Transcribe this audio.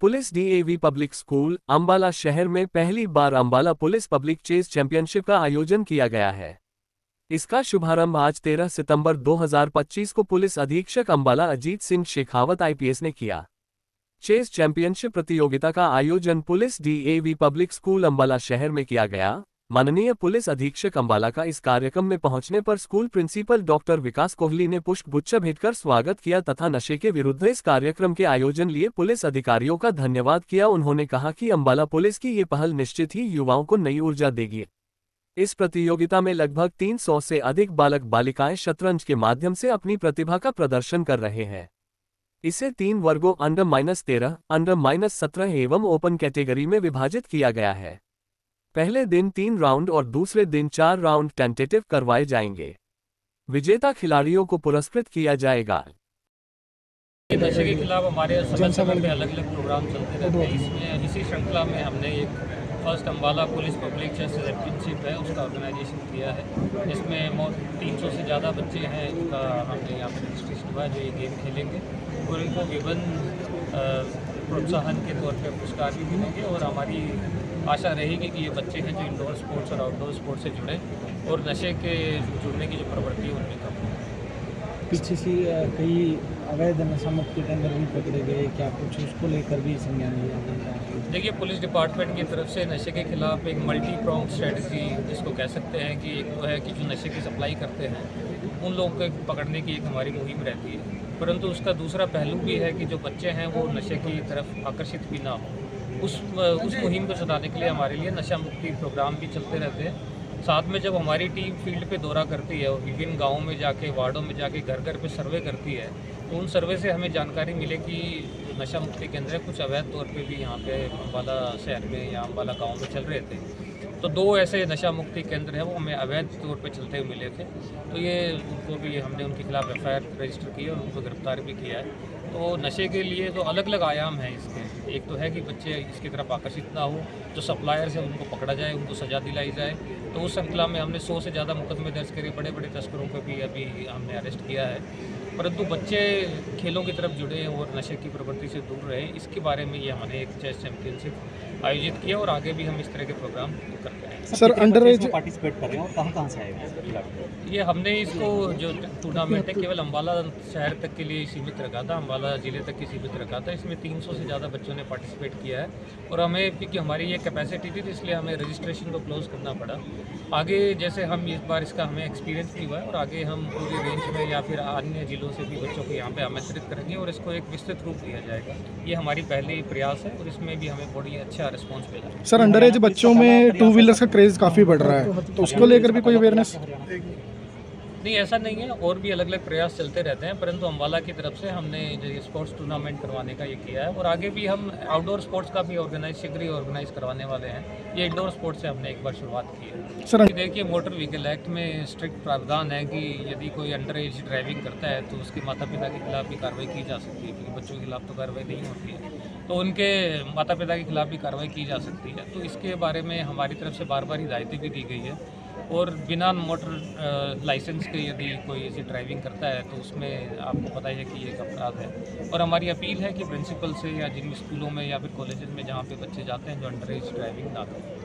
Police DAV public school Ambala शहर में पहली बार Ambala police public chess championship का आयोजन किया गया है। इसका शुभारंभ आज 13 सितंबर 2025 को पुलिस अधीक्षक अंबाला अजीत सिंह शेखावत आईपीएस ने किया। चेस चैंपियनशिप प्रतियोगिता का आयोजन police DAV public school Ambala शहर में किया गया। माननीय पुलिस अधीक्षक अंबाला का इस कार्यक्रम में पहुंचने पर स्कूल प्रिंसिपल डॉक्टर विकास कोहली ने पुष्पगुच्छ भेंटकर स्वागत किया तथा नशे के विरुद्ध इस कार्यक्रम के आयोजन लिए पुलिस अधिकारियों का धन्यवाद किया। उन्होंने कहा कि अंबाला पुलिस की ये पहल निश्चित ही युवाओं को नई ऊर्जा देगी। इस प्रतियोगिता में लगभग 300 से अधिक बालक बालिकाएं शतरंज के माध्यम से अपनी प्रतिभा का प्रदर्शन कर रहे हैं। इसे 3 वर्गों अंडर-13, अंडर-17 एवं ओपन कैटेगरी में विभाजित किया गया है। पहले दिन 3 राउंड और दूसरे दिन 4 राउंड टेंटेटिव करवाए जाएंगे। विजेता खिलाड़ियों को पुरस्कृत किया जाएगा। नशे के खिलाफ हमारे समय पे अलग अलग प्रोग्राम चलते रहते हैं। इसमें इसी श्रृंखला में हमने एक first Ambala police public chess championship है उसका ऑर्गेनाइजेशन किया है। इसमें 300 से ज़्यादा बच्चे हैं जिनका हमने यहाँ पर रजिस्ट्रेशन हुआ है जो ये गेम खेलेंगे और इनको विभिन्न प्रोत्साहन के तौर पर पुरस्कार भी मिलेंगे। और हमारी आशा रहेगी कि ये बच्चे हैं जो इंडोर स्पोर्ट्स और आउटडोर स्पोर्ट्स से जुड़े और नशे के जुड़ने की जो प्रवृत्ति है उनमें कम हो। पीछे से कई अवैध नशा मुक्ति केंद्र भी पकड़े गए, क्या कुछ उसको लेकर भी संज्ञान लिया गया? देखिए, पुलिस डिपार्टमेंट की तरफ से नशे के खिलाफ एक मल्टी प्रॉन्ग स्ट्रेटजी जिसको कह सकते हैं कि एक तो है कि जो नशे की सप्लाई करते हैं उन लोगों को पकड़ने की एक हमारी मुहिम रहती है, परंतु उसका दूसरा पहलू भी है कि जो बच्चे हैं वो नशे की तरफ आकर्षित भी ना हो। उस मुहिम को चलाने के लिए हमारे लिए नशा मुक्ति प्रोग्राम भी चलते रहते हैं। साथ में जब हमारी टीम फील्ड पे दौरा करती है और विभिन्न गाँवों में जाके वार्डों में जाके घर घर पे सर्वे करती है तो उन सर्वे से हमें जानकारी मिले कि जो नशा मुक्ति केंद्र है कुछ अवैध तौर पे भी यहाँ पे अंबाला शहर में या अंबाला गाँव में चल रहे थे। तो 2 ऐसे नशा मुक्ति केंद्र हैं वो हमें अवैध तौर पे चलते हुए मिले थे। तो ये उनको भी हमने उनके खिलाफ एफआईआर रजिस्टर की और उनको गिरफ्तार भी किया है। तो नशे के लिए तो अलग अलग आयाम हैं इसके। एक तो है कि बच्चे इसकी तरफ आकर्षित ना हो, जो सप्लायर्स हैं उनको पकड़ा जाए, उनको सज़ा दिलाई जाए। तो उस श्रृंखला में हमने 100 से ज़्यादा मुकदमे दर्ज करे, बड़े बड़े तस्करों को भी अभी हमने अरेस्ट किया है। परंतु बच्चे खेलों की तरफ जुड़े और नशे की प्रवृत्ति से दूर रहे, इसके बारे में ये हमने एक चेस चैंपियनशिप आयोजित किया और आगे भी हम इस तरह के प्रोग्राम करते हैं। सर, अंडर एज पार्टिसिपेट कर रहे हैं और कहाँ से आएगा? ये हमने इसको जो टूर्नामेंट है केवल अंबाला शहर तक के लिए सीमित रखा था, अंबाला ज़िले तक ही सीमित रखा था। इसमें 300 से ज़्यादा बच्चों ने पार्टिसिपेट किया है और हमें क्योंकि हमारी ये कैपेसिटी थी तो इसलिए हमें रजिस्ट्रेशन को क्लोज़ करना पड़ा। आगे जैसे हम इस बार इसका हमें एक्सपीरियंस भी हुआ है और आगे हम पूरी रेंज में या फिर अन्य ज़िलों से भी बच्चों को यहाँ पे आमंत्रित करेंगे और इसको एक विस्तृत रूप दिया जाएगा। ये हमारी पहली प्रयास है और इसमें भी हमें बड़ी अच्छा रिस्पॉन्स मिला। सर, अंडर एज बच्चों में 2 व्हीलर्स का क्रेज़ काफ़ी बढ़ रहा है, तो उसको लेकर भी कोई अवेयरनेस? नहीं, ऐसा नहीं है, और भी अलग अलग प्रयास चलते रहते हैं, परंतु अंबाला की तरफ से हमने जो स्पोर्ट्स टूर्नामेंट करवाने का ये किया है और आगे भी हम आउटडोर स्पोर्ट्स का भी शीघ्र ही ऑर्गेनाइज करवाने वाले हैं। ये इंडोर स्पोर्ट्स से हमने एक बार शुरुआत की है। सर, देखिए, मोटर व्हीकल एक्ट में स्ट्रिक्ट प्रावधान है कि यदि कोई अंडर एज ड्राइविंग करता है तो उसके माता पिता के खिलाफ भी कार्रवाई की जा सकती है, क्योंकि बच्चों के खिलाफ तो कार्रवाई नहीं होती है, तो उनके माता पिता के खिलाफ भी कार्रवाई की जा सकती है। तो इसके बारे में हमारी तरफ से बार बार हिदायतें भी दी गई है और बिना मोटर लाइसेंस के यदि कोई ऐसी ड्राइविंग करता है तो उसमें आपको पता है कि ये एक अपराध है। और हमारी अपील है कि प्रिंसिपल से या जिन स्कूलों में या फिर कॉलेजेस में जहाँ पे बच्चे जाते हैं जो अंडर एज ड्राइविंग ना करें।